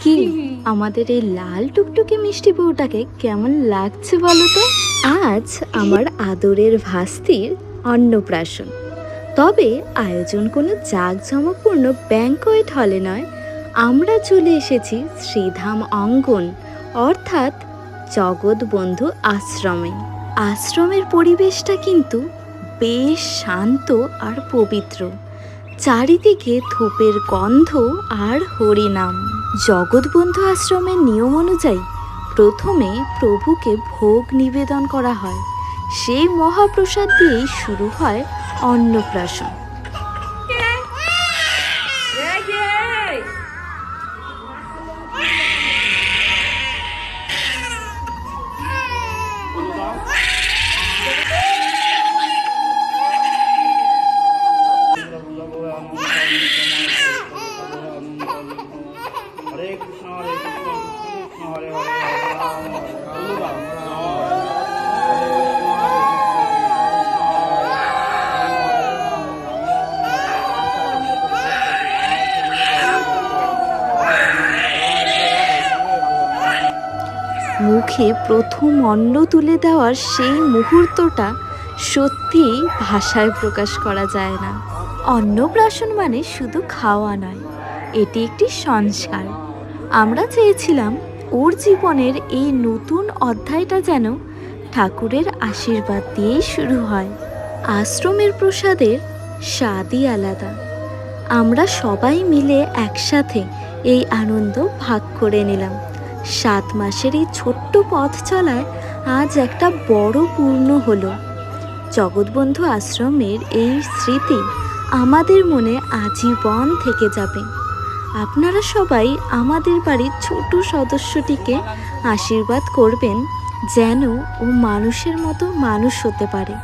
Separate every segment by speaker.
Speaker 1: কি আমাদের এই লাল টুকটুকে মিষ্টি বউটাকে কেমন লাগছে বলো তো? আজ আমার আদরের ভাস্তির অন্নপ্রাশন। তবে আয়োজন কোনো জাঁকজমকপূর্ণ ব্যাংকোয়েট হলে নয়, আমরা চলে এসেছি শ্রীধাম অঙ্গন অর্থাৎ জগৎবন্ধু আশ্রমে। আশ্রমের পরিবেশটা কিন্তু বেশ শান্ত আর পবিত্র। চারিদিকে ধূপের গন্ধ আর হরিনাম। জগৎবন্ধু আশ্রমের নিয়ম অনুযায়ী প্রথমে প্রভুকে ভোগ নিবেদন করা হয়, সেই মহাপ্রসাদ দিয়েই শুরু হয় অন্নপ্রাশন।
Speaker 2: হরে কৃষ্ণ হরে কৃষ্ণ কৃষ্ণ হরে হরে হরে রাম হরে রাম।
Speaker 1: মুখে প্রথম অন্ন তুলে দেওয়ার সেই মুহূর্তটা সত্যিই ভাষায় প্রকাশ করা যায় না। অন্নপ্রাশন মানে শুধু খাওয়া নয়, এটি একটি সংস্কার। আমরা চেয়েছিলাম ওর জীবনের এই নতুন অধ্যায়টা যেন ঠাকুরের আশীর্বাদ দিয়েই শুরু হয়। আশ্রমের প্রসাদের স্বাদই আলাদা। আমরা সবাই মিলে একসাথে এই আনন্দ ভাগ করে নিলাম। 7 মাসের এই ছোট্ট পথ চলায় আজ একটা বড় পূর্ণ হলো। জগৎবন্ধু আশ্রমের এই স্মৃতি আমাদের মনে আজীবন থেকে যাবে। আপনারা সবাই আমাদের বাড়ির ছোট সদস্যটিকে আশীর্বাদ করবেন যেন ও মানুষের মতো মানুষ হতে পারে।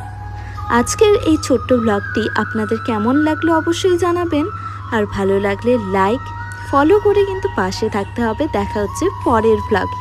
Speaker 1: আজকের এই ছোট্ট ব্লগটি আপনাদের কেমন লাগলো অবশ্যই জানাবেন, আর ভালো লাগলে লাইক ফলো করে কিন্তু পাশে থাকতে হবে। দেখা হচ্ছে পরের ব্লগে।